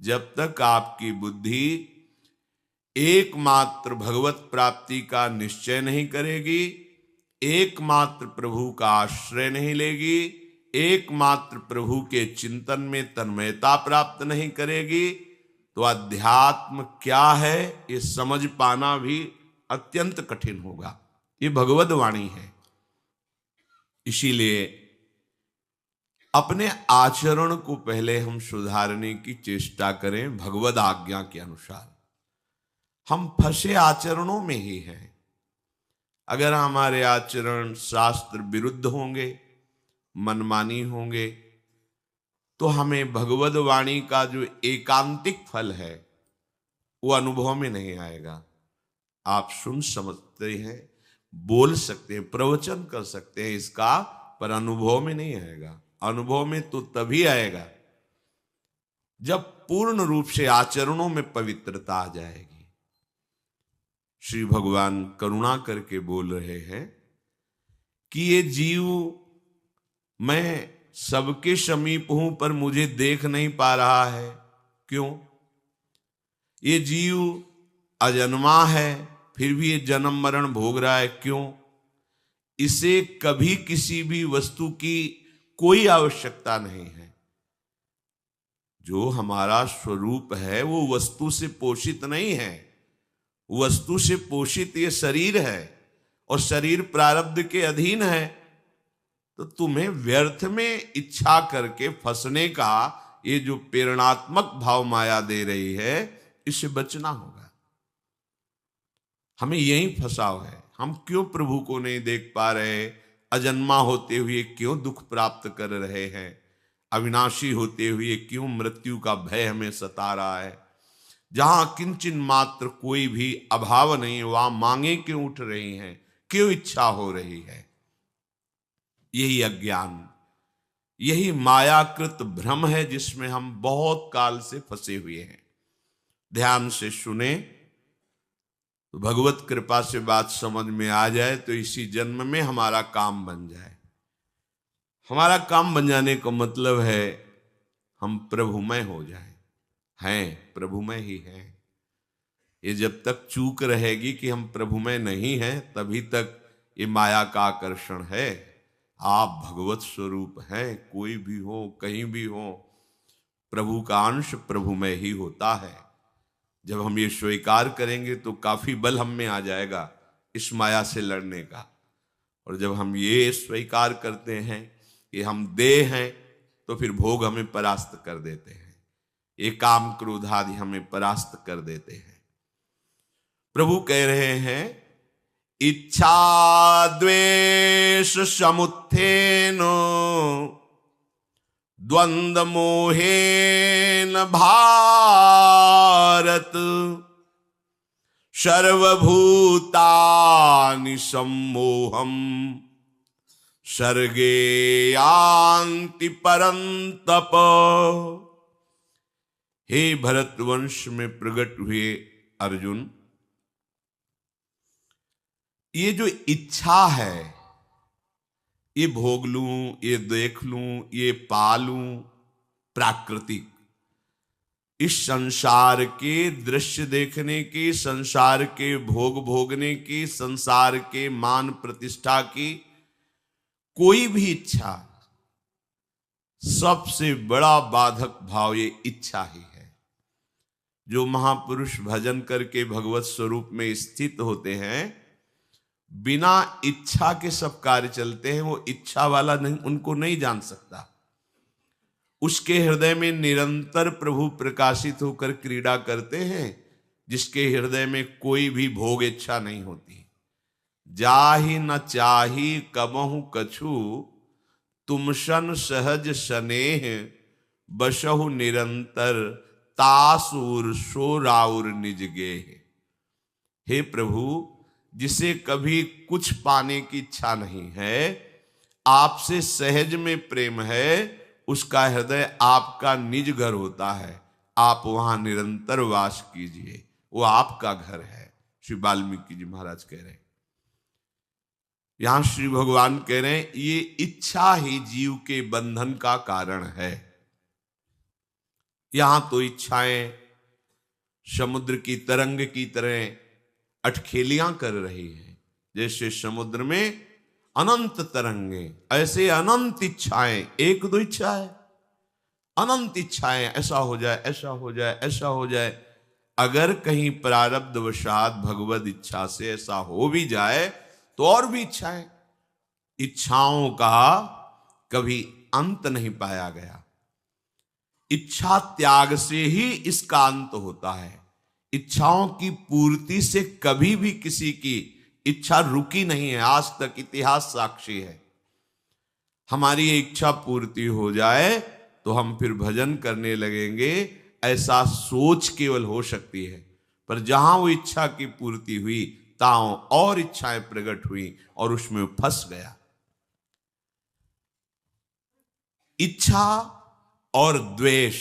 जब तक आपकी बुद्धि एकमात्र भगवत प्राप्ति का निश्चय नहीं करेगी, एकमात्र प्रभु का आश्रय नहीं लेगी, एकमात्र प्रभु के चिंतन में तन्मयता प्राप्त नहीं करेगी, तो अध्यात्म क्या है ये समझ पाना भी अत्यंत कठिन होगा। ये भगवद वाणी है। इसीलिए अपने आचरण को पहले हम सुधारने की चेष्टा करें भगवद आज्ञा के अनुसार। हम फंसे आचरणों में ही हैं। अगर हमारे आचरण शास्त्र विरुद्ध होंगे, मनमानी होंगे, तो हमें भगवद वाणी का जो एकांतिक फल है वो अनुभव में नहीं आएगा। आप सुन समझते हैं, बोल सकते हैं, प्रवचन कर सकते हैं इसका, पर अनुभव में नहीं आएगा। अनुभव में तो तभी आएगा जब पूर्ण रूप से आचरणों में पवित्रता आ जाएगी। श्री भगवान करुणा करके बोल रहे हैं कि ये जीव, मैं सबके समीप हूं पर मुझे देख नहीं पा रहा है। क्यों? ये जीव अजन्मा है, फिर भी ये जन्म मरण भोग रहा है। क्यों? इसे कभी किसी भी वस्तु की कोई आवश्यकता नहीं है। जो हमारा स्वरूप है वो वस्तु से पोषित नहीं है। वस्तु से पोषित ये शरीर है और शरीर प्रारब्ध के अधीन है। तो तुम्हें व्यर्थ में इच्छा करके फंसने का ये जो प्रेरणात्मक भाव माया दे रही है, इससे बचना होगा। हमें यही फंसाव है। हम क्यों प्रभु को नहीं देख पा रहे? अजन्मा होते हुए क्यों दुख प्राप्त कर रहे हैं? अविनाशी होते हुए क्यों मृत्यु का भय हमें सता रहा है? जहां किंचिन मात्र कोई भी अभाव नहीं, वहां मांगे क्यों उठ रही हैं? क्यों इच्छा हो रही है? यही अज्ञान, यही मायाकृत भ्रम है जिसमें हम बहुत काल से फंसे हुए हैं। ध्यान से सुने तो भगवत कृपा से बात समझ में आ जाए तो इसी जन्म में हमारा काम बन जाए। हमारा काम बन जाने का मतलब है हम प्रभुमय हो जाएं। हैं प्रभुमय ही हैं। ये जब तक चूक रहेगी कि हम प्रभुमय नहीं हैं, तभी तक ये माया का आकर्षण है। आप भगवत स्वरूप हैं। कोई भी हो, कहीं भी हो, प्रभु का अंश प्रभुमय ही होता है। जब हम ये स्वीकार करेंगे तो काफी बल हम में आ जाएगा इस माया से लड़ने का। और जब हम ये स्वीकार करते हैं कि हम देह हैं, तो फिर भोग हमें परास्त कर देते हैं। ये काम क्रोध आदि हमें परास्त कर देते हैं। प्रभु कह रहे हैं, इच्छा द्वेष समुत्थेन द्वंद्व मोहेन भारत सर्वभूतानि सम्मोहम् सर्गे यान्ति परन्तप। हे भरतवंश में प्रकट हुए अर्जुन, ये जो इच्छा है, ये भोग लूं, ये देख लूं, ये पा लूं, प्राकृतिक, इस संसार के दृश्य देखने की, संसार के भोग भोगने की, संसार के मान प्रतिष्ठा की कोई भी इच्छा, सबसे बड़ा बाधक भाव ये इच्छा ही है। जो महापुरुष भजन करके भगवत स्वरूप में स्थित होते हैं, बिना इच्छा के सब कार्य चलते हैं। वो इच्छा वाला नहीं, उनको नहीं जान सकता। उसके हृदय में निरंतर प्रभु प्रकाशित होकर क्रीड़ा करते हैं, जिसके हृदय में कोई भी भोग इच्छा नहीं होती। जाहि न चाही कबहु कछु, तुमसन सहज स्नेह बसहु निरंतर तासुर सोराउर निज गेह। हे प्रभु, जिसे कभी कुछ पाने की इच्छा नहीं है, आपसे सहज में प्रेम है, उसका हृदय आपका निज घर होता है। आप वहां निरंतर वास कीजिए, वो आपका घर है। श्री वाल्मीकि जी महाराज कह रहे हैं। यहां श्री भगवान कह रहे हैं, ये इच्छा ही जीव के बंधन का कारण है। यहां तो इच्छाएं समुद्र की तरंग की तरह अटखेलियां कर रही है। जैसे समुद्र में अनंत तरंगे, ऐसे अनंत इच्छाएं, एक दो इच्छा है, अनंत इच्छाएं, ऐसा हो जाए, ऐसा हो जाए, ऐसा हो जाए। अगर कहीं प्रारब्धवशात भगवद इच्छा से ऐसा हो भी जाए तो और भी इच्छाएं, इच्छाओं का कभी अंत नहीं पाया गया। इच्छा त्याग से ही इसका अंत होता है। इच्छाओं की पूर्ति से कभी भी किसी की इच्छा रुकी नहीं है, आज तक इतिहास साक्षी है। हमारी इच्छा पूर्ति हो जाए तो हम फिर भजन करने लगेंगे, ऐसा सोच केवल हो सकती है। पर जहां वो इच्छा की पूर्ति हुई, ताओ और इच्छाएं प्रकट हुई और उसमें फंस गया। इच्छा और द्वेष,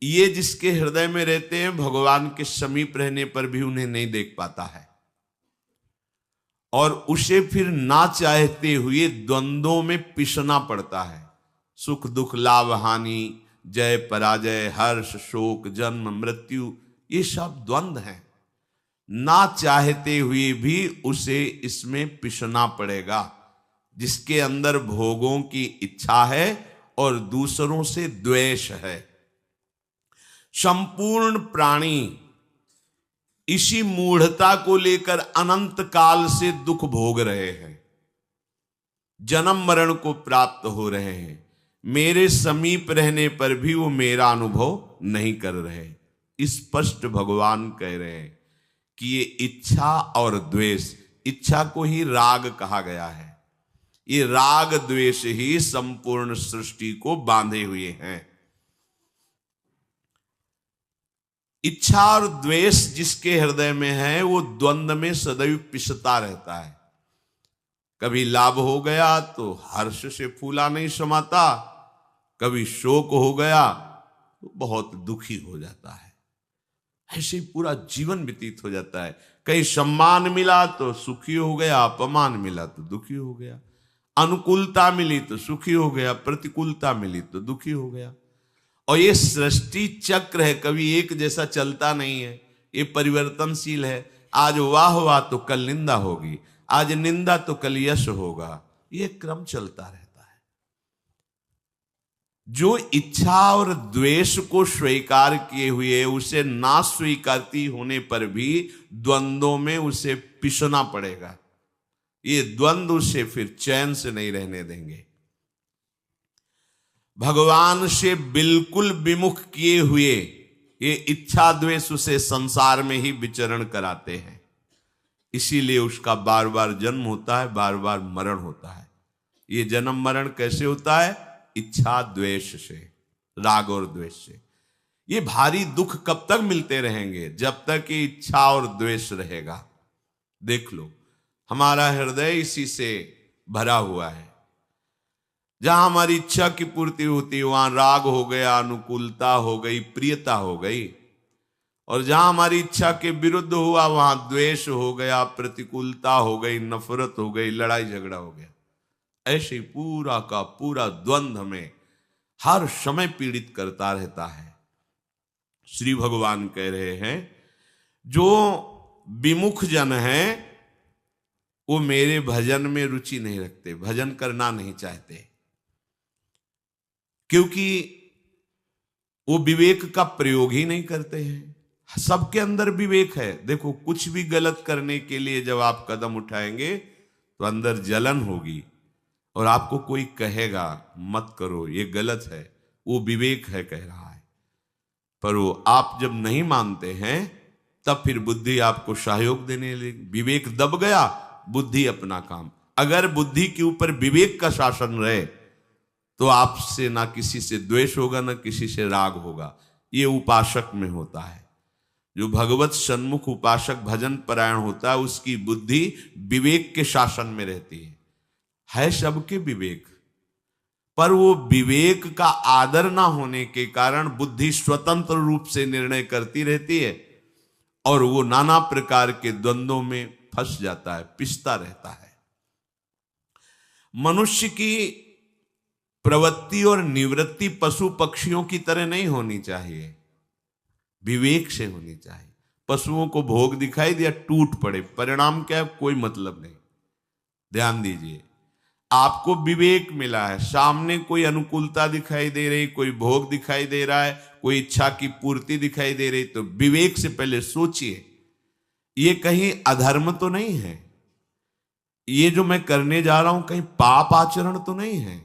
ये जिसके हृदय में रहते हैं, भगवान के समीप रहने पर भी उन्हें नहीं देख पाता है, और उसे फिर ना चाहते हुए द्वंद्वों में पिसना पड़ता है। सुख दुख, लाभ हानि, जय पराजय, हर्ष शोक, जन्म मृत्यु, ये सब द्वंद्व हैं। ना चाहते हुए भी उसे इसमें पिसना पड़ेगा। जिसके अंदर भोगों की इच्छा है और दूसरों से द्वेष है। संपूर्ण प्राणी इसी मूढ़ता को लेकर अनंत काल से दुख भोग रहे हैं, जन्म मरण को प्राप्त हो रहे हैं। मेरे समीप रहने पर भी वो मेरा अनुभव नहीं कर रहे। स्पष्ट भगवान कह रहे हैं कि ये इच्छा और द्वेष, इच्छा को ही राग कहा गया है, ये राग द्वेष ही संपूर्ण सृष्टि को बांधे हुए हैं। इच्छा और द्वेष जिसके हृदय में है, वो द्वंद्व में सदैव पिसता रहता है। कभी लाभ हो गया तो हर्ष से फूला नहीं समाता, कभी शोक हो गया तो बहुत दुखी हो जाता है। ऐसे ही पूरा जीवन व्यतीत हो जाता है। कहीं सम्मान मिला तो सुखी हो गया, अपमान मिला तो दुखी हो गया, अनुकूलता मिली तो सुखी हो गया, प्रतिकूलता मिली तो दुखी हो गया। और ये सृष्टि चक्र है, कभी एक जैसा चलता नहीं है, ये परिवर्तनशील है। आज वाह वाह तो कल निंदा होगी, आज निंदा तो कल यश होगा, ये क्रम चलता रहता है। जो इच्छा और द्वेष को स्वीकार किए हुए, उसे ना स्वीकारती होने पर भी द्वंद्वों में उसे पिसना पड़ेगा। ये द्वंद्व उसे फिर चैन से नहीं रहने देंगे। भगवान से बिल्कुल विमुख किए हुए ये इच्छा द्वेष उसे संसार में ही विचरण कराते हैं। इसीलिए उसका बार बार जन्म होता है, बार बार मरण होता है। ये जन्म मरण कैसे होता है? इच्छा द्वेष से, राग और द्वेष से। ये भारी दुख कब तक मिलते रहेंगे? जब तक ये इच्छा और द्वेष रहेगा। देख लो, हमारा हृदय इसी से भरा हुआ है। जहां हमारी इच्छा की पूर्ति होती, वहां राग हो गया, अनुकूलता हो गई, प्रियता हो गई। और जहां हमारी इच्छा के विरुद्ध हुआ, वहां द्वेष हो गया, प्रतिकूलता हो गई, नफरत हो गई, लड़ाई झगड़ा हो गया। ऐसे ही पूरा का पूरा द्वंद्व में हर समय पीड़ित करता रहता है। श्री भगवान कह रहे हैं, जो विमुख जन हैं वो मेरे भजन में रुचि नहीं रखते, भजन करना नहीं चाहते, क्योंकि वो विवेक का प्रयोग ही नहीं करते हैं। सबके अंदर विवेक है। देखो, कुछ भी गलत करने के लिए जब आप कदम उठाएंगे तो अंदर जलन होगी और आपको कोई कहेगा मत करो, ये गलत है, वो विवेक है कह रहा है। पर वो आप जब नहीं मानते हैं तब फिर बुद्धि आपको सहयोग देने लगी। विवेक दब गया, बुद्धि अपना काम। अगर बुद्धि के ऊपर विवेक का शासन रहे तो आपसे ना किसी से द्वेष होगा, ना किसी से राग होगा। ये उपासक में होता है। जो भगवत सन्मुख उपासक भजन परायण होता है, उसकी बुद्धि विवेक के शासन में रहती है सबके विवेक, पर वो विवेक का आदर ना होने के कारण बुद्धि स्वतंत्र रूप से निर्णय करती रहती है और वो नाना प्रकार के द्वंद्वों में फंस जाता है, पिसता रहता है। मनुष्य की प्रवृत्ति और निवृत्ति पशु पक्षियों की तरह नहीं होनी चाहिए, विवेक से होनी चाहिए। पशुओं को भोग दिखाई दिया, टूट पड़े, परिणाम क्या है, कोई मतलब नहीं। ध्यान दीजिए, आपको विवेक मिला है, सामने कोई अनुकूलता दिखाई दे रही, कोई भोग दिखाई दे रहा है, कोई इच्छा की पूर्ति दिखाई दे रही, तो विवेक से पहले सोचिए ये कहीं अधर्म तो नहीं है, ये जो मैं करने जा रहा हूं कहीं पाप आचरण तो नहीं है,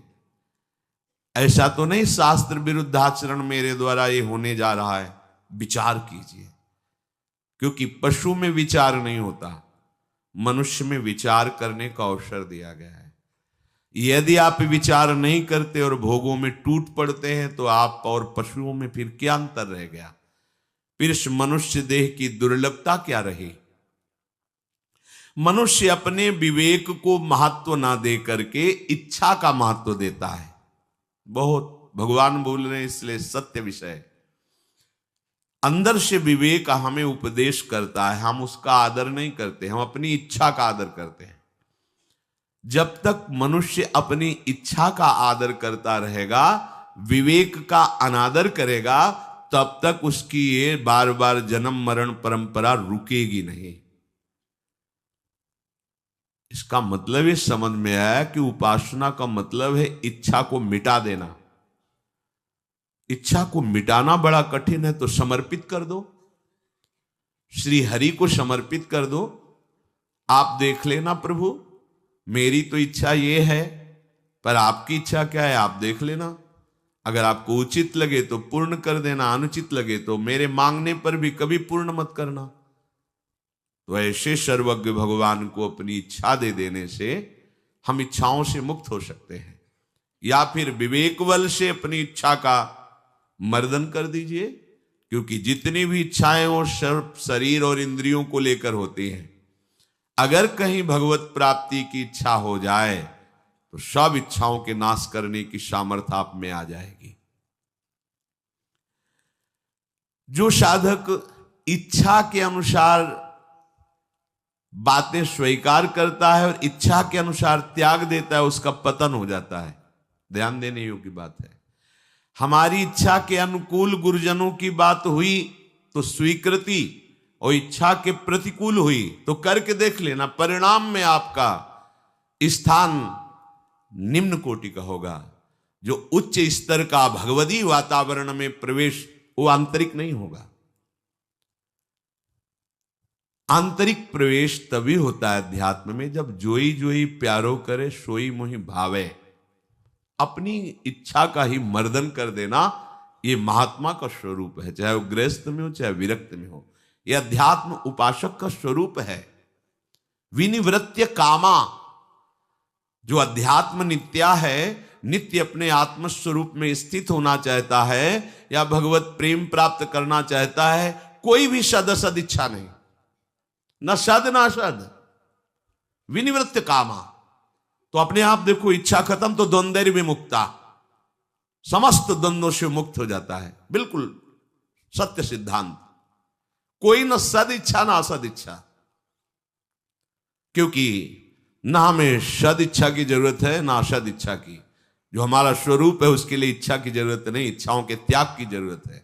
ऐसा तो नहीं शास्त्र विरुद्ध आचरण मेरे द्वारा ये होने जा रहा है। विचार कीजिए, क्योंकि पशु में विचार नहीं होता, मनुष्य में विचार करने का अवसर दिया गया है। यदि आप विचार नहीं करते और भोगों में टूट पड़ते हैं तो आप और पशुओं में फिर क्या अंतर रह गया, फिर इस मनुष्य देह की दुर्लभता क्या रही। मनुष्य अपने विवेक को महत्व ना दे करके इच्छा का महत्व देता है। बहुत भगवान बोल रहे हैं, इसलिए सत्य विषय। अंदर से विवेक हमें उपदेश करता है, हम उसका आदर नहीं करते, हम अपनी इच्छा का आदर करते हैं। जब तक मनुष्य अपनी इच्छा का आदर करता रहेगा, विवेक का अनादर करेगा, तब तक उसकी ये बार बार जन्म मरण परंपरा रुकेगी नहीं। इसका मतलब ये समझ में आया कि उपासना का मतलब है इच्छा को मिटा देना। इच्छा को मिटाना बड़ा कठिन है, तो समर्पित कर दो, श्री हरि को समर्पित कर दो। आप देख लेना प्रभु, मेरी तो इच्छा ये है, पर आपकी इच्छा क्या है आप देख लेना। अगर आपको उचित लगे तो पूर्ण कर देना, अनुचित लगे तो मेरे मांगने पर भी कभी पूर्ण मत करना। तो ऐसे सर्वज्ञ भगवान को अपनी इच्छा दे देने से हम इच्छाओं से मुक्त हो सकते हैं। या फिर विवेक बल से अपनी इच्छा का मर्दन कर दीजिए, क्योंकि जितनी भी इच्छाएं वो शरीर और इंद्रियों को लेकर होती हैं। अगर कहीं भगवत प्राप्ति की इच्छा हो जाए तो सब इच्छाओं के नाश करने की सामर्थ्य आप में आ जाएगी। जो साधक इच्छा के अनुसार बातें स्वीकार करता है और इच्छा के अनुसार त्याग देता है, उसका पतन हो जाता है। ध्यान देने योग्य बात है। हमारी इच्छा के अनुकूल गुरुजनों की बात हुई तो स्वीकृति, और इच्छा के प्रतिकूल हुई तो करके देख लेना, परिणाम में आपका स्थान निम्न कोटि का होगा। जो उच्च स्तर का भगवदी वातावरण में प्रवेश, वो आंतरिक नहीं होगा। आंतरिक प्रवेश तभी होता है अध्यात्म में जब जोई जोई प्यारो करे सोई मोहि भावे। अपनी इच्छा का ही मर्दन कर देना, ये महात्मा का स्वरूप है, चाहे वो गृहस्थ में हो चाहे विरक्त में हो। यह अध्यात्म उपासक का स्वरूप है। विनिवृत्य कामा, जो अध्यात्म नित्या है, नित्य अपने आत्म स्वरूप में स्थित होना चाहता है या भगवत प्रेम प्राप्त करना चाहता है, कोई भी सद असद इच्छा नहीं, न सद न असद, विनिवृत्त कामा। तो अपने आप देखो, इच्छा खत्म तो द्वंद्व विमुक्ता, समस्त द्वंद्वों से मुक्त हो जाता है। बिल्कुल सत्य सिद्धांत। कोई न सद इच्छा ना असद इच्छा, क्योंकि ना हमें सद इच्छा की जरूरत है ना असद इच्छा की। जो हमारा स्वरूप है उसके लिए इच्छा की जरूरत नहीं, इच्छाओं के त्याग की जरूरत है।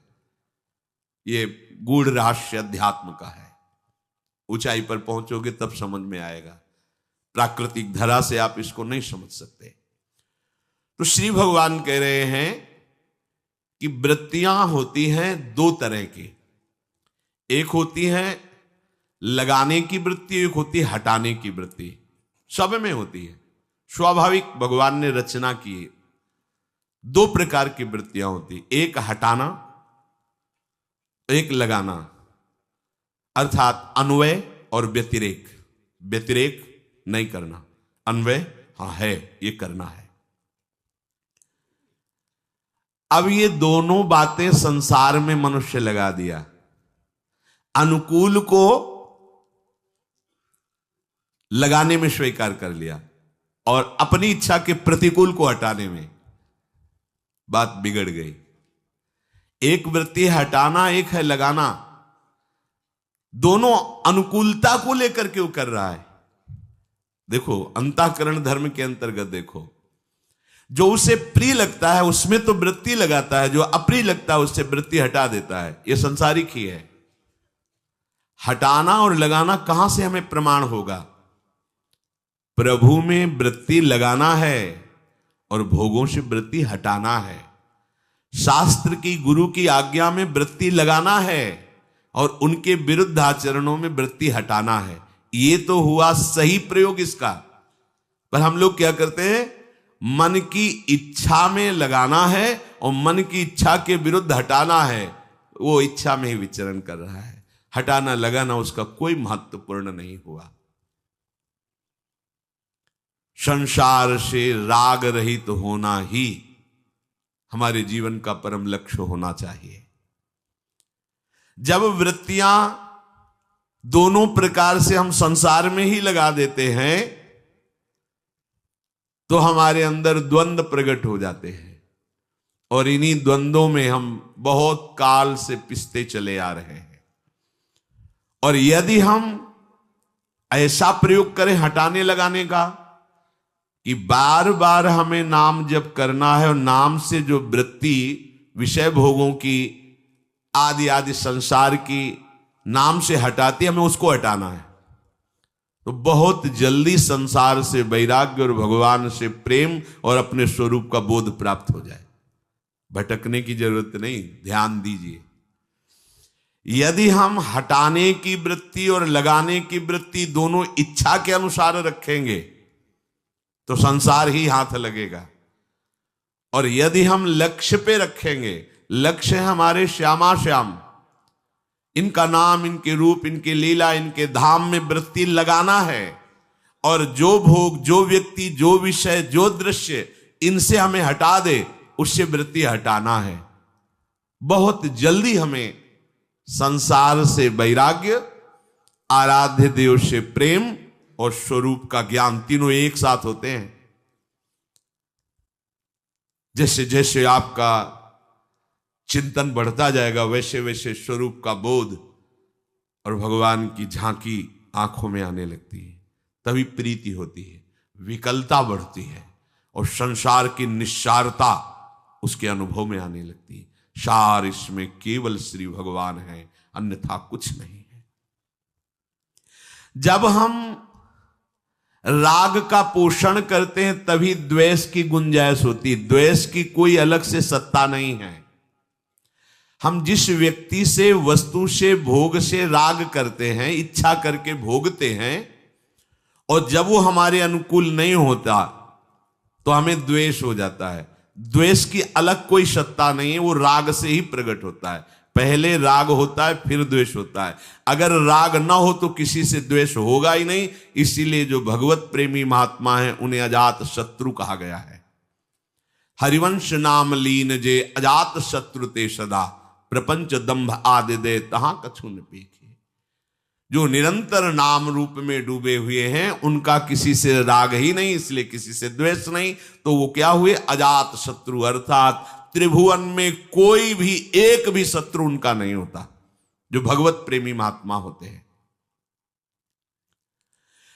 ये गूढ़ रहस्य अध्यात्म का है। ऊंचाई पर पहुंचोगे तब समझ में आएगा, प्राकृतिक धरा से आप इसको नहीं समझ सकते। तो श्री भगवान कह रहे हैं कि वृत्तियां होती हैं दो तरह की, एक होती है लगाने की वृत्ति, एक होती है हटाने की वृत्ति। सब में होती है, स्वाभाविक भगवान ने रचना की। दो प्रकार की वृत्तियां होती, एक हटाना, एक लगाना, अर्थात अन्वय और व्यतिरेक। व्यतिरेक नहीं करना, अन्वय हाँ है, ये करना है। अब ये दोनों बातें संसार में मनुष्य लगा दिया। अनुकूल को लगाने में स्वीकार कर लिया और अपनी इच्छा के प्रतिकूल को हटाने में बात बिगड़ गई। एक वृत्ति है हटाना, एक है लगाना। दोनों अनुकूलता को लेकर के वो कर रहा है। देखो अंतःकरण धर्म के अंतर्गत देखो, जो उसे प्रिय लगता है उसमें तो वृत्ति लगाता है, जो अप्रिय लगता है उससे वृत्ति हटा देता है। यह संसारिक ही है। हटाना और लगाना कहां से हमें प्रमाण होगा? प्रभु में वृत्ति लगाना है और भोगों से वृत्ति हटाना है। शास्त्र की, गुरु की आज्ञा में वृत्ति लगाना है और उनके विरुद्ध आचरणों में वृत्ति हटाना है। ये तो हुआ सही प्रयोग इसका। पर हम लोग क्या करते हैं? मन की इच्छा में लगाना है और मन की इच्छा के विरुद्ध हटाना है। वो इच्छा में ही विचरण कर रहा है। हटाना लगाना उसका कोई महत्वपूर्ण नहीं हुआ। संसार से राग रहित तो होना ही हमारे जीवन का परम लक्ष्य होना चाहिए। जब वृत्तियां दोनों प्रकार से हम संसार में ही लगा देते हैं तो हमारे अंदर द्वंद्व प्रकट हो जाते हैं और इन्हीं द्वंद्वों में हम बहुत काल से पिसते चले आ रहे हैं। और यदि हम ऐसा प्रयोग करें हटाने लगाने का कि बार बार हमें नाम जप करना है और नाम से जो वृत्ति विषय भोगों की आदि आदि संसार की नाम से हटाती है, हमें उसको हटाना है, तो बहुत जल्दी संसार से वैराग्य और भगवान से प्रेम और अपने स्वरूप का बोध प्राप्त हो जाए। भटकने की जरूरत नहीं, ध्यान दीजिए। यदि हम हटाने की वृत्ति और लगाने की वृत्ति दोनों इच्छा के अनुसार रखेंगे तो संसार ही हाथ लगेगा। और यदि हम लक्ष्य पे रखेंगे, लक्ष्य है हमारे श्यामा श्याम, इनका नाम, इनके रूप, इनके लीला, इनके धाम में वृत्ति लगाना है और जो भोग, जो व्यक्ति, जो विषय, जो दृश्य इनसे हमें हटा दे उससे वृत्ति हटाना है। बहुत जल्दी हमें संसार से वैराग्य, आराध्य देव से प्रेम और स्वरूप का ज्ञान, तीनों एक साथ होते हैं। जैसे जैसे आपका चिंतन बढ़ता जाएगा वैसे वैसे स्वरूप का बोध और भगवान की झांकी आंखों में आने लगती है। तभी प्रीति होती है, विकलता बढ़ती है और संसार की निस्सारता उसके अनुभव में आने लगती है। सार इसमें केवल श्री भगवान है, अन्यथा कुछ नहीं है। जब हम राग का पोषण करते हैं तभी द्वेष की गुंजाइश होती है। द्वेष की कोई अलग से सत्ता नहीं है। हम जिस व्यक्ति से, वस्तु से, भोग से राग करते हैं, इच्छा करके भोगते हैं, और जब वो हमारे अनुकूल नहीं होता तो हमें द्वेष हो जाता है। द्वेष की अलग कोई सत्ता नहीं है, वो राग से ही प्रकट होता है। पहले राग होता है फिर द्वेष होता है। अगर राग ना हो तो किसी से द्वेष होगा ही नहीं। इसीलिए जो भगवत प्रेमी महात्मा हैं उन्हें अजात शत्रु कहा गया है। हरिवंश नाम लीन जे अजात शत्रु ते सदा, प्रपंच दंभ आदि दे तहां कछु न पेखे। जो निरंतर नाम रूप में डूबे हुए हैं उनका किसी से राग ही नहीं, इसलिए किसी से द्वेष नहीं। तो वो क्या हुए? अजात शत्रु, अर्थात त्रिभुवन में कोई भी एक भी शत्रु उनका नहीं होता, जो भगवत प्रेमी महात्मा होते हैं।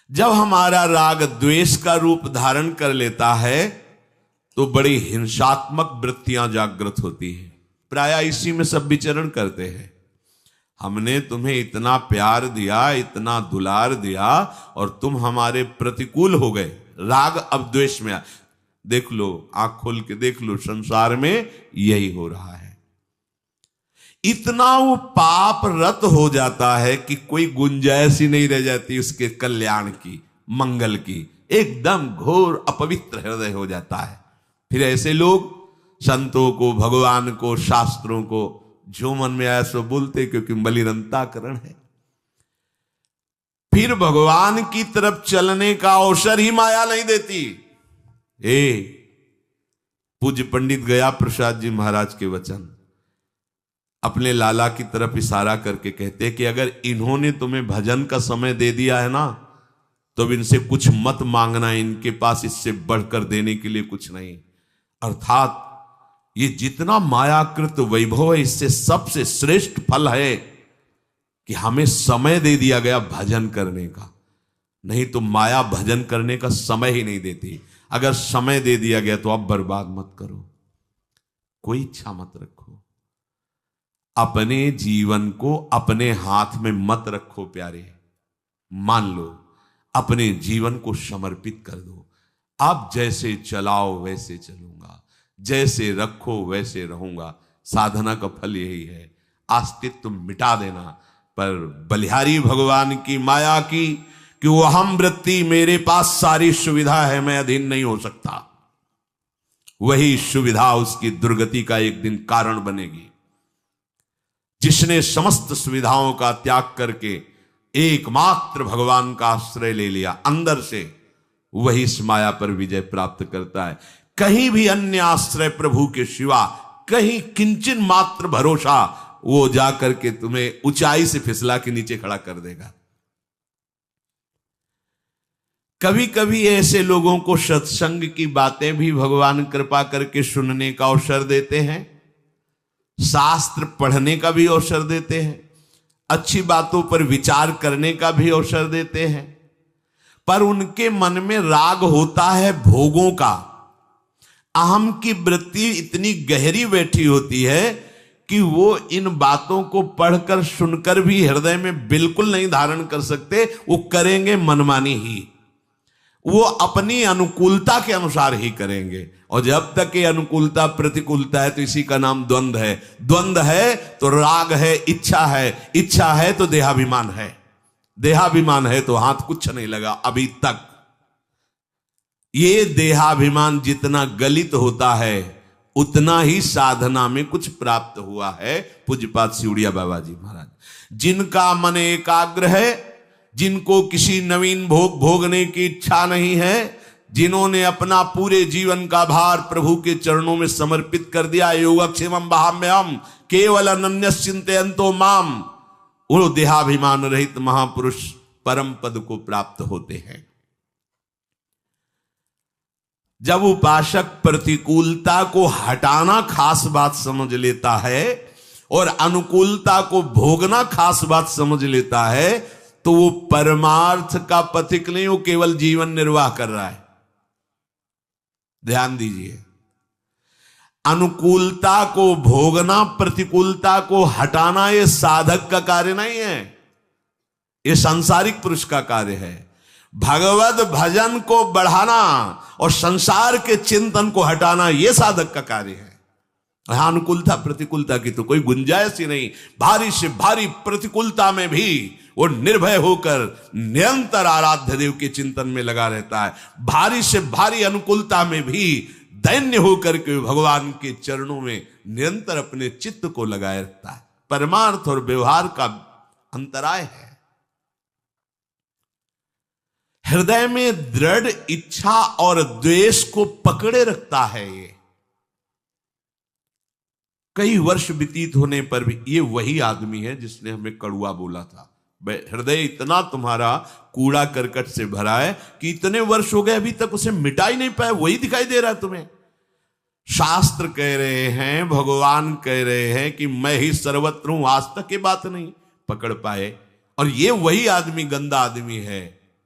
जब हमारा राग द्वेष का रूप धारण कर लेता है तो बड़ी हिंसात्मक वृत्तियां जागृत होती हैं। प्रायः इसी में सब विचरण करते हैं। हमने तुम्हें इतना प्यार दिया, इतना दुलार दिया और तुम हमारे प्रतिकूल हो गए। राग अब द्वेष में देख लो, आंख खोल के देख लो, संसार में यही हो रहा है। इतना वो पाप रत हो जाता है कि कोई गुंजाइश ही नहीं रह जाती उसके कल्याण की, मंगल की। एकदम घोर अपवित्र हृदय हो जाता है। फिर ऐसे लोग संतों को, भगवान को, शास्त्रों को जो मन में आया सो बोलते, क्योंकि मलिनताकरण है। फिर भगवान की तरफ चलने का अवसर ही माया नहीं देती। पूज्य पंडित गया प्रसाद जी महाराज के वचन अपने लाला की तरफ इशारा करके कहते कि अगर इन्होंने तुम्हें भजन का समय दे दिया है ना तो अब इनसे कुछ मत मांगना, इनके पास इससे बढ़कर देने के लिए कुछ नहीं। अर्थात ये जितना मायाकृत वैभव है इससे सबसे श्रेष्ठ फल है कि हमें समय दे दिया गया भजन करने का। नहीं तो माया भजन करने का समय ही नहीं देती। अगर समय दे दिया गया तो अब बर्बाद मत करो, कोई इच्छा मत रखो, अपने जीवन को अपने हाथ में मत रखो प्यारे। मान लो अपने जीवन को समर्पित कर दो, अब जैसे चलाओ वैसे चलूंगा, जैसे रखो वैसे रहूंगा। साधना का फल यही है, अस्तित्व मिटा देना। पर बलिहारी भगवान की माया की कि वो हम वृत्ति, मेरे पास सारी सुविधा है, मैं अधीन नहीं हो सकता, वही सुविधा उसकी दुर्गति का एक दिन कारण बनेगी। जिसने समस्त सुविधाओं का त्याग करके एकमात्र भगवान का आश्रय ले लिया अंदर से, वही इस माया पर विजय प्राप्त करता है। कहीं भी अन्य आश्रय प्रभु के सिवा, कहीं किंचन मात्र भरोसा, वो जाकर के तुम्हें ऊंचाई से फिसला के नीचे खड़ा कर देगा। कभी कभी ऐसे लोगों को सत्संग की बातें भी भगवान कृपा करके सुनने का अवसर देते हैं, शास्त्र पढ़ने का भी अवसर देते हैं, अच्छी बातों पर विचार करने का भी अवसर देते हैं, पर उनके मन में राग होता है भोगों का। अहम की वृत्ति इतनी गहरी बैठी होती है कि वो इन बातों को पढ़कर सुनकर भी हृदय में बिल्कुल नहीं धारण कर सकते, वो करेंगे मनमानी ही, वो अपनी अनुकूलता के अनुसार ही करेंगे। और जब तक ये अनुकूलता प्रतिकूलता है तो इसी का नाम द्वंद्व है। द्वंद्व है तो राग है, इच्छा है, इच्छा है तो देहाभिमान है, देहाभिमान है तो हाथ कुछ नहीं लगा अभी तक। ये देहाभिमान जितना गलित होता है उतना ही साधना में कुछ प्राप्त हुआ है। पूज्यपाद सिउड़िया बाबा जी महाराज, जिनका मन एकाग्र है, जिनको किसी नवीन भोग भोगने की इच्छा नहीं है, जिन्होंने अपना पूरे जीवन का भार प्रभु के चरणों में समर्पित कर दिया, योगक्षेमं वहाम्यहम् केवल अनन्यस्य चिन्तयन्तो माम, वो देहाभिमान रहित महापुरुष परम पद को प्राप्त होते हैं। जब उपासक प्रतिकूलता को हटाना खास बात समझ लेता है और अनुकूलता को भोगना खास बात समझ लेता है, तो वो परमार्थ का पथिक नहीं, वो केवल जीवन निर्वाह कर रहा है। ध्यान दीजिए, अनुकूलता को भोगना, प्रतिकूलता को हटाना, ये साधक का कार्य नहीं है, ये सांसारिक पुरुष का कार्य है। भगवत भजन को बढ़ाना और संसार के चिंतन को हटाना, यह साधक का कार्य है। अनुकूलता प्रतिकूलता की तो कोई गुंजाइश ही नहीं। भारी से भारी प्रतिकूलता में भी वो निर्भय होकर निरंतर आराध्य देव के चिंतन में लगा रहता है। भारी से भारी अनुकूलता में भी दैन्य होकर के भगवान के चरणों में निरंतर अपने चित्त को लगाए रखता है। परमार्थ और व्यवहार का अंतराय है। हृदय में दृढ़ इच्छा और द्वेष को पकड़े रखता है। ये कई वर्ष व्यतीत होने पर भी ये वही आदमी है जिसने हमें कड़ुआ बोला था। हृदय इतना तुम्हारा कूड़ा करकट से भरा है कि इतने वर्ष हो गए अभी तक उसे मिटा ही नहीं पाए, वही दिखाई दे रहा है तुम्हें। शास्त्र कह रहे हैं, भगवान कह रहे हैं कि मैं ही सर्वत्र हूं, आज तक ये बात नहीं पकड़ पाए। और ये वही आदमी गंदा आदमी है,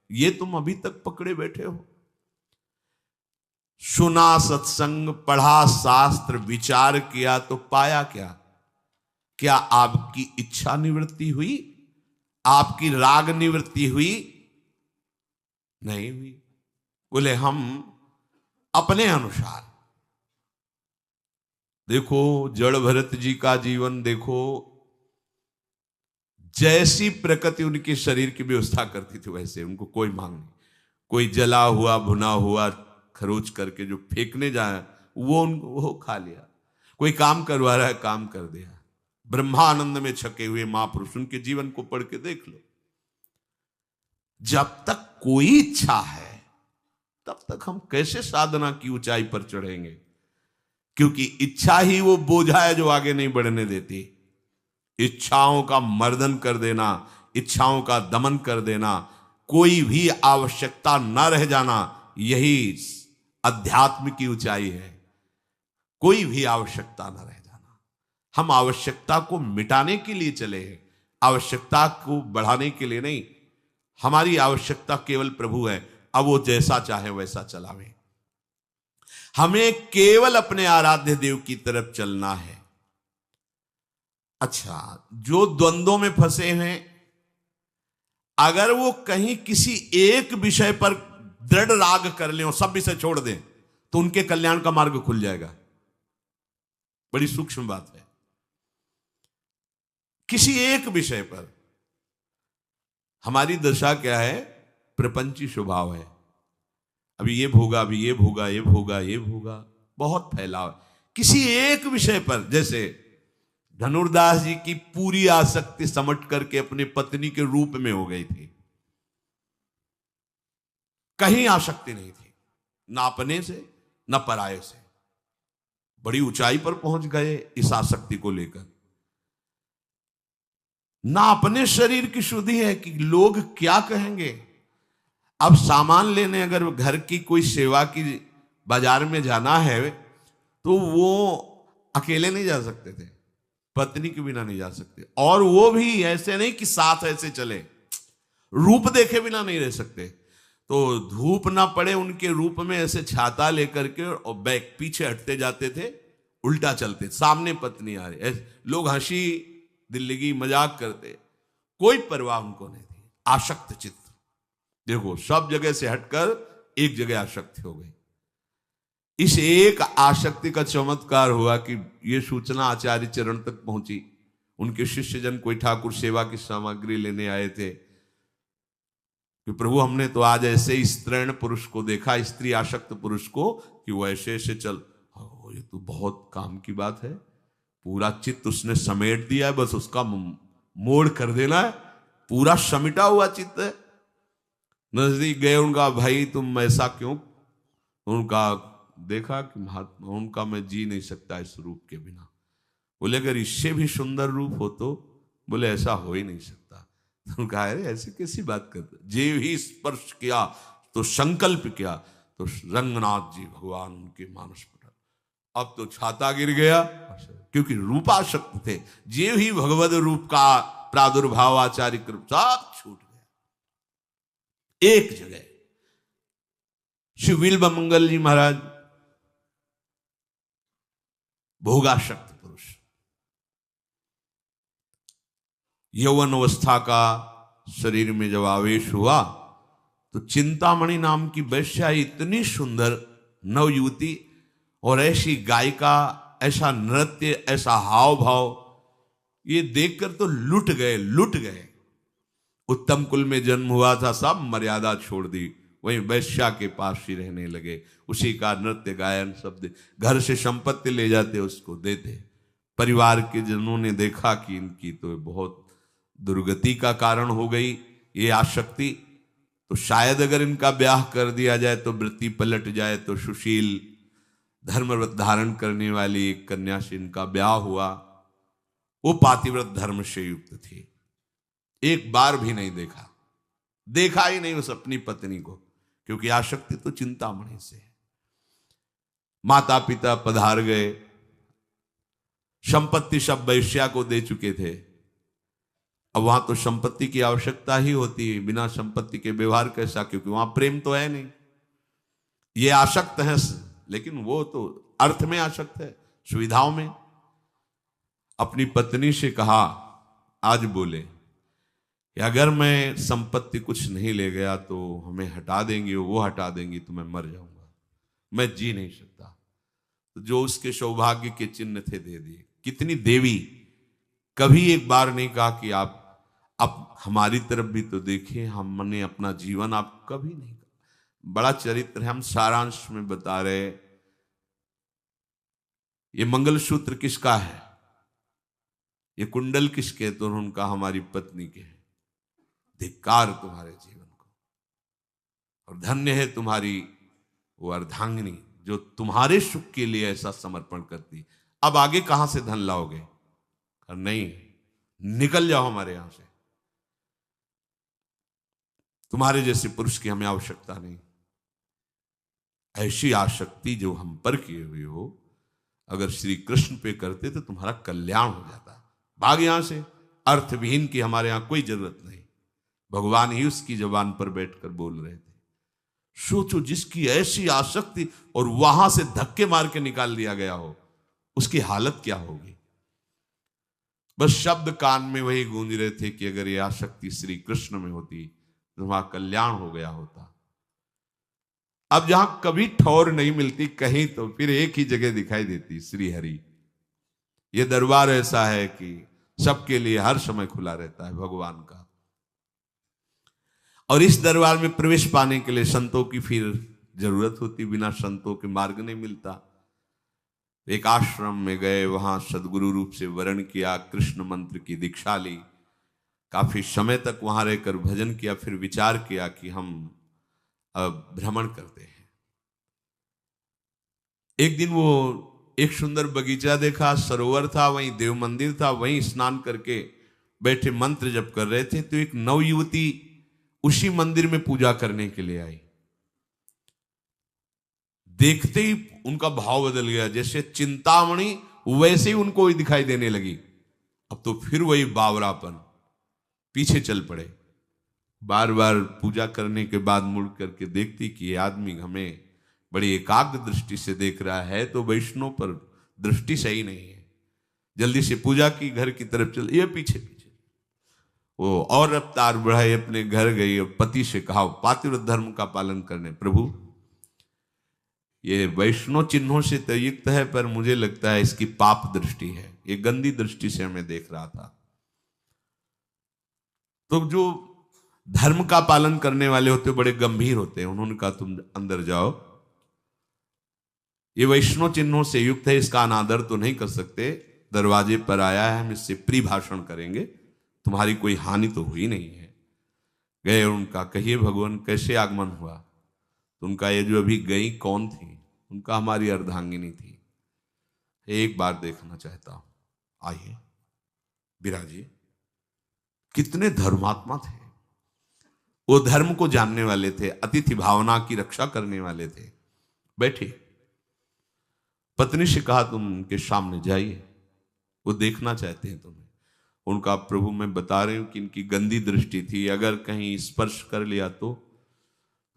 ये तुम अभी तक पकड़े बैठे हो। सुना सत्संग, पढ़ा शास्त्र, विचार किया तो पाया क्या? क्या आपकी इच्छा निवृत्ति हुई? आपकी राग निवृत्ति हुई? नहीं हुई। बोले हम अपने अनुसार देखो, जड़ भरत जी का जीवन देखो, जैसी प्रकृति उनके शरीर की व्यवस्था करती थी वैसे उनको कोई मांग नहीं। कोई जला हुआ भुना हुआ खरोच करके जो फेंकने जाए वो खा लिया। कोई काम करवा रहा है, काम कर दिया। ब्रह्मानंद में छके हुए महापुरुष, उनके जीवन को पढ़ के देख लो। जब तक कोई इच्छा है तब तक हम कैसे साधना की ऊंचाई पर चढ़ेंगे? क्योंकि इच्छा ही वो बोझा है जो आगे नहीं बढ़ने देती। इच्छाओं का मर्दन कर देना, इच्छाओं का दमन कर देना, कोई भी आवश्यकता न रह जाना, यही अध्यात्म की ऊंचाई है। कोई भी आवश्यकता न रह जाना। हम आवश्यकता को मिटाने के लिए चले हैं, आवश्यकता को बढ़ाने के लिए नहीं। हमारी आवश्यकता केवल प्रभु है। अब वो जैसा चाहे वैसा चलावे। हमें केवल अपने आराध्य देव की तरफ चलना है। अच्छा, जो द्वंद्वों में फंसे हैं, अगर वो कहीं किसी एक विषय पर दृढ़ राग कर ले और सब विषय छोड़ दें, तो उनके कल्याण का मार्ग खुल जाएगा। बड़ी सूक्ष्म बात है। किसी एक विषय पर हमारी दशा क्या है? प्रपंची स्वभाव है। अभी ये भोगा, अभी ये भोगा, ये भोगा, ये भोगा, बहुत फैलाव। किसी एक विषय पर, जैसे धनुर्दास जी की पूरी आसक्ति समझ करके अपने पत्नी के रूप में हो गई थी। कहीं आसक्ति नहीं थी, ना अपने से ना पराये से। बड़ी ऊंचाई पर पहुंच गए इस आसक्ति को लेकर। ना अपने शरीर की शुद्धि है कि लोग क्या कहेंगे। अब सामान लेने अगर घर की कोई सेवा की बाजार में जाना है, तो वो अकेले नहीं जा सकते थे, पत्नी के बिना नहीं जा सकते। और वो भी ऐसे नहीं कि साथ ऐसे चले, रूप देखे बिना नहीं रह सकते। तो धूप ना पड़े उनके रूप में, ऐसे छाता लेकर के और बैक पीछे हटते जाते थे, उल्टा चलते, सामने पत्नी आ रही, लोग हंसी दिल्लगी मजाक करते, कोई परवाह उनको नहीं थी। आसक्त चित्त, देखो सब जगह से हटकर एक जगह आसक्ति हो गई। इस एक आसक्ति का चमत्कार हुआ कि यह सूचना आचार्य चरण तक पहुंची। उनके शिष्यजन कोई ठाकुर सेवा की सामग्री लेने आए थे कि प्रभु हमने तो आज ऐसे स्त्रीण पुरुष को देखा, स्त्री आसक्त पुरुष को, कि वो ऐसे ऐसे चल, ये तो बहुत काम की बात है, पूरा चित्त उसने समेट दिया है, बस उसका मोड़ कर देना है, पूरा समिटा हुआ चित्त है। नजदीक गए, उनका भाई तुम ऐसा क्यों? उनका देखा कि महात्मा, उनका मैं जी नहीं सकता इस रूप के बिना। बोले अगर इससे भी सुंदर रूप हो तो? बोले ऐसा हो ही नहीं सकता। तो कहा अरे ऐसी कैसी बात करते, जे भी स्पर्श किया तो संकल्प किया तो रंगनाथ जी भगवान उनके मानस पटल। अब तो छाता गिर गया, क्योंकि रूपाशक्त थे। जे ही भगवद रूप का प्रादुर्भाव आचार्य कृपा सब छूट गया एक जगह। श्री बिल्व मंगल जी महाराज भोगाशक्त पुरुष, यौवन अवस्था का शरीर में जब आवेश हुआ तो चिंतामणि नाम की वैश्या, इतनी सुंदर नवयुवती और ऐसी गायिका, ऐसा नृत्य, ऐसा हाव भाव, ये देखकर तो लुट गए। उत्तम कुल में जन्म हुआ था, सब मर्यादा छोड़ दी, वहीं वैश्या के पास ही रहने लगे। उसी का नृत्य गायन शब्द, घर से संपत्ति ले जाते उसको देते। परिवार के जनों ने देखा कि इनकी तो बहुत दुर्गति का कारण हो गई ये आसक्ति, तो शायद अगर इनका ब्याह कर दिया जाए तो वृत्ति पलट जाए, तो सुशील धर्मव्रत धारण करने वाली एक कन्या से इनका ब्याह हुआ। वो पातिव्रत धर्म से युक्त थी, एक बार भी नहीं देखा ही नहीं उस अपनी पत्नी को, क्योंकि आसक्ति तो चिंतामणि से है। माता पिता पधार गए, संपत्ति सब वैश्या को दे चुके थे। अब वहां तो संपत्ति की आवश्यकता ही होती है, बिना संपत्ति के व्यवहार कैसा, क्योंकि वहां प्रेम तो है नहीं। ये आसक्त है, लेकिन वो तो अर्थ में आसक्त है, सुविधाओं में। अपनी पत्नी से कहा, आज बोले कि अगर मैं संपत्ति कुछ नहीं ले गया तो हमें हटा देंगी, वो हटा देंगी तो मैं मर जाऊंगा, मैं जी नहीं सकता। तो जो उसके सौभाग्य के चिन्ह थे दे दिए। कितनी देवी, कभी एक बार नहीं कहा कि आप हमारी तरफ भी तो देखें, हमने अपना जीवन आप कभी नहीं कहा। बड़ा चरित्र है, हम सारांश में बता रहे। ये मंगलसूत्र किसका है, ये कुंडल किसके? तो उनका हमारी पत्नी के हैं। धिक्कार तुम्हारे जीवन को, और धन्य है तुम्हारी वो अर्धांगिनी जो तुम्हारे सुख के लिए ऐसा समर्पण करती। अब आगे कहां से धन लाओगे? नहीं, निकल जाओ हमारे यहां से, तुम्हारे जैसे पुरुष की हमें आवश्यकता नहीं। ऐसी आसक्ति जो हम पर किए हुए हो, अगर श्री कृष्ण पे करते तो तुम्हारा कल्याण हो जाता। भाग यहां से, अर्थविहीन की हमारे यहां कोई जरूरत नहीं। भगवान ही उसकी जबान पर बैठकर बोल रहे थे। सोचो, जिसकी ऐसी आसक्ति और वहां से धक्के मार के निकाल दिया गया हो, उसकी हालत क्या होगी। बस शब्द कान में वही गूंज रहे थे कि अगर यह आसक्ति श्री कृष्ण में होती तो वहां कल्याण हो गया होता। अब जहां कभी ठौर नहीं मिलती कहीं, तो फिर एक ही जगह दिखाई देती, श्री हरि। यह दरबार ऐसा है कि सबके लिए हर समय खुला रहता है भगवान का। और इस दरबार में प्रवेश पाने के लिए संतों की फिर जरूरत होती, बिना संतों के मार्ग नहीं मिलता। एक आश्रम में गए, वहां सदगुरु रूप से वर्ण किया, कृष्ण मंत्र की दीक्षा ली, काफी समय तक वहां रहकर भजन किया, फिर विचार किया कि हम अब भ्रमण करते हैं। एक दिन वो एक सुंदर बगीचा देखा, सरोवर था, वहीं देव मंदिर था, वहीं स्नान करके बैठे मंत्र जप कर रहे थे, तो एक नवयुवती उसी मंदिर में पूजा करने के लिए आई। देखते ही उनका भाव बदल गया, जैसे चिंतामणि वैसे ही उनको दिखाई देने लगी। अब तो फिर वही बावरापन, पीछे चल पड़े। बार बार पूजा करने के बाद मुड़ करके देखती कि ये आदमी हमें बड़ी एकाग्र दृष्टि से देख रहा है, तो वैष्णव पर दृष्टि सही नहीं है। जल्दी से पूजा की, घर की तरफ चल, ये पीछे पीछे वो और रफ्तार बढ़ाई, अपने घर गई और पति से कहा, पातिव्रत धर्म का पालन करने। प्रभु, ये वैष्णव चिन्हों से तो युक्त है, पर मुझे लगता है इसकी पाप दृष्टि है, ये गंदी दृष्टि से हमें देख रहा था। तो जो धर्म का पालन करने वाले होते बड़े गंभीर होते हैं, उन्होंने कहा तुम अंदर जाओ, ये वैष्णव चिन्हों से युक्त है, इसका अनादर तो नहीं कर सकते, दरवाजे पर आया है, हम इससे प्री भाषण करेंगे, तुम्हारी कोई हानि तो हुई नहीं है। गए, उनका कहिए भगवान कैसे आगमन हुआ। तो उनका ये जो अभी गई कौन थी, उनका हमारी अर्धांगिनी थी, एक बार देखना चाहता हूं, आइए विराजिए। कितने धर्मात्मा थे, वो धर्म को जानने वाले थे, अतिथि भावना की रक्षा करने वाले थे। बैठे, पत्नी से कहा तुम उनके सामने जाइए, वो देखना चाहते हैं तुम्हें। उनका प्रभु मैं बता रही हूं कि इनकी गंदी दृष्टि थी, अगर कहीं स्पर्श कर लिया तो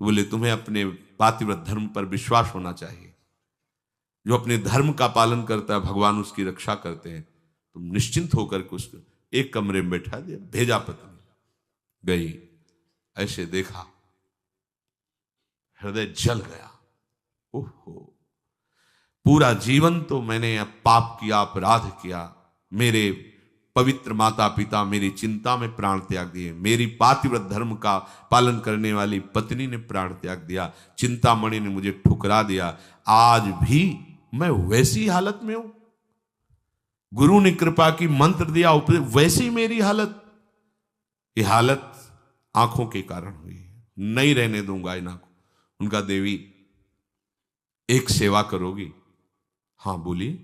बोले तुम्हें अपने पातिव्रत धर्म पर विश्वास होना चाहिए। जो अपने धर्म का पालन करता है भगवान उसकी रक्षा करते हैं। तुम निश्चिंत होकर के उसको एक कमरे में बैठा दिया, भेजा। पत्नी गई, ऐसे देखा, हृदय जल गया। ओहो, पूरा जीवन तो मैंने पाप किया, अपराध किया, मेरे पवित्र माता पिता मेरी चिंता में प्राण त्याग दिए, मेरी पातिव्रत धर्म का पालन करने वाली पत्नी ने प्राण त्याग दिया, चिंतामणि ने मुझे ठुकरा दिया, आज भी मैं वैसी हालत में हूं। गुरु ने कृपा की, मंत्र दिया, वैसी मेरी हालत। ये हालत आंखों के कारण हुई है, नहीं रहने दूंगा इन आंखों। उनका देवी एक सेवा करोगी? हां बोलिए।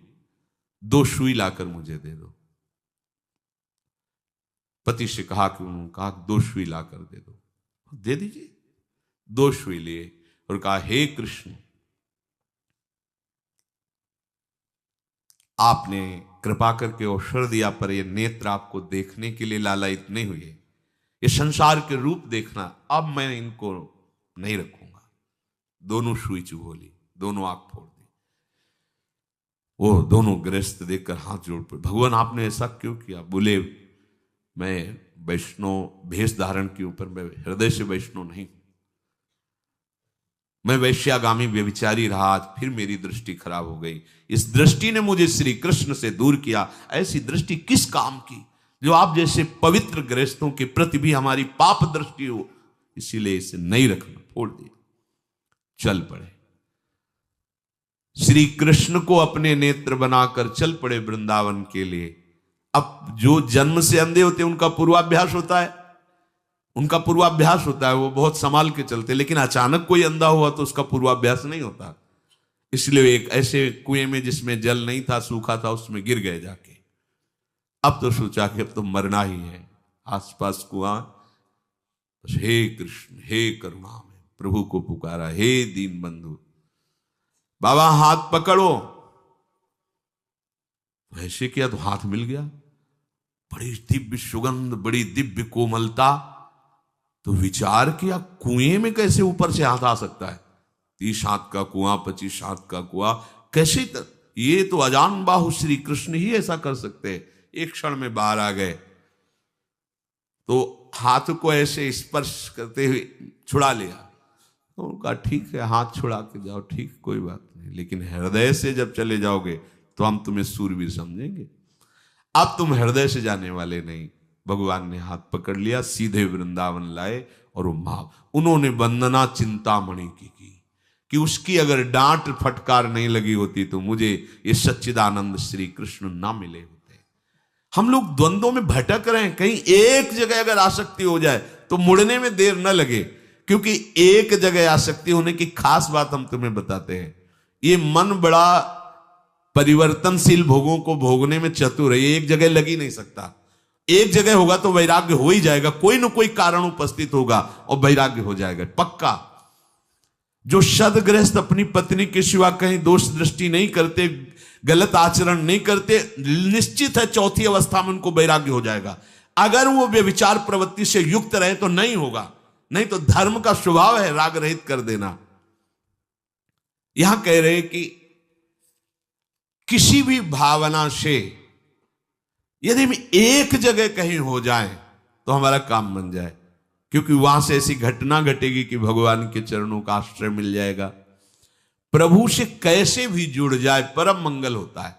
2 सुई लाकर मुझे दे दो। पति से कहा कि उन्होंने कहा 2 सुई लाकर दे दो, दे दीजिए। 2 सुई लिए और कहा हे कृष्ण, आपने कृपा करके अवसर दिया, पर ये नेत्र आपको देखने के लिए लालायित नहीं हुए, ये संसार के रूप देखना, अब मैं इनको नहीं रखूंगा। दोनों सुई चुभो ली, दोनों आंख फोड़ दी। वो दोनों गृहस्थ देखकर हाथ जोड़ पड़े, भगवान आपने ऐसा क्यों किया? बोले मैं वैष्णव भेष धारण के ऊपर, मैं हृदय से वैष्णव नहीं हूं, मैं वैश्यागामी व्यभिचारी रहा, आज फिर मेरी दृष्टि खराब हो गई। इस दृष्टि ने मुझे श्री कृष्ण से दूर किया। ऐसी दृष्टि किस काम की, जो आप जैसे पवित्र गृहस्थों के प्रति भी हमारी पाप दृष्टि हो, इसीलिए इसे नहीं रखना, फोड़ दिया। चल पड़े, श्री कृष्ण को अपने नेत्र बनाकर चल पड़े वृंदावन के लिए। अब जो जन्म से अंधे होते हैं उनका पूर्वाभ्यास होता है, उनका पूर्वाभ्यास होता है, वो बहुत संभाल के चलते, लेकिन अचानक कोई अंधा हुआ तो उसका पूर्वाभ्यास नहीं होता। इसलिए एक ऐसे कुएं में जिसमें जल नहीं था, सूखा था, उसमें गिर गए जाके। अब तो सोचा कि अब तो मरना ही है, आसपास कुआं, हे कृष्ण हे करुणामय, प्रभु को पुकारा, हे दीन बंधु बाबा हाथ पकड़ो। ऐसे किया तो हाथ मिल गया, बड़ी दिव्य सुगंध, बड़ी दिव्य कोमलता। तो विचार किया, कुएं में कैसे ऊपर से हाथ आ सकता है? 30 हाथ का कुआं, 25 हाथ का कुआं, कैसे ये तो अजान बाहु श्री कृष्ण ही ऐसा कर सकते हैं। एक क्षण में बाहर आ गए, तो हाथ को ऐसे स्पर्श करते हुए छुड़ा लिया। तो उनका ठीक है, हाथ छुड़ा के जाओ, ठीक, कोई बात नहीं, लेकिन हृदय से जब चले जाओगे तो हम तुम्हें सूरवीर समझेंगे। अब तुम हृदय से जाने वाले नहीं। भगवान ने हाथ पकड़ लिया, सीधे वृंदावन लाए, और वो मां, उन्होंने वंदना चिंतामणि की कि उसकी अगर डांट फटकार नहीं लगी होती तो मुझे ये सच्चिदानंद श्री कृष्ण ना मिले होते। हम लोग द्वंद्वों में भटक रहे हैं, कहीं एक जगह अगर आसक्ति हो जाए तो मुड़ने में देर न लगे, क्योंकि एक जगह आसक्ति होने की खास बात हम तुम्हें बताते हैं। ये मन बड़ा परिवर्तनशील भोगों को भोगने में चतुर है, एक जगह लग ही नहीं सकता। एक जगह होगा तो वैराग्य हो ही जाएगा, कोई ना कोई कारण उपस्थित होगा और वैराग्य हो जाएगा पक्का। जो सदगृहस्थ अपनी पत्नी के सिवा कहीं दोष दृष्टि नहीं करते, गलत आचरण नहीं करते, निश्चित है चौथी अवस्था में उनको वैराग्य हो जाएगा। अगर वो व्यभिचार प्रवृत्ति से युक्त रहे तो नहीं होगा, नहीं तो धर्म का स्वभाव है राग रहित कर देना। यहां कह रहे कि किसी भी भावना से यदि हम एक जगह कहीं हो जाए तो हमारा काम बन जाए, क्योंकि वहां से ऐसी घटना घटेगी कि भगवान के चरणों का आश्रय मिल जाएगा। प्रभु से कैसे भी जुड़ जाए परम मंगल होता है।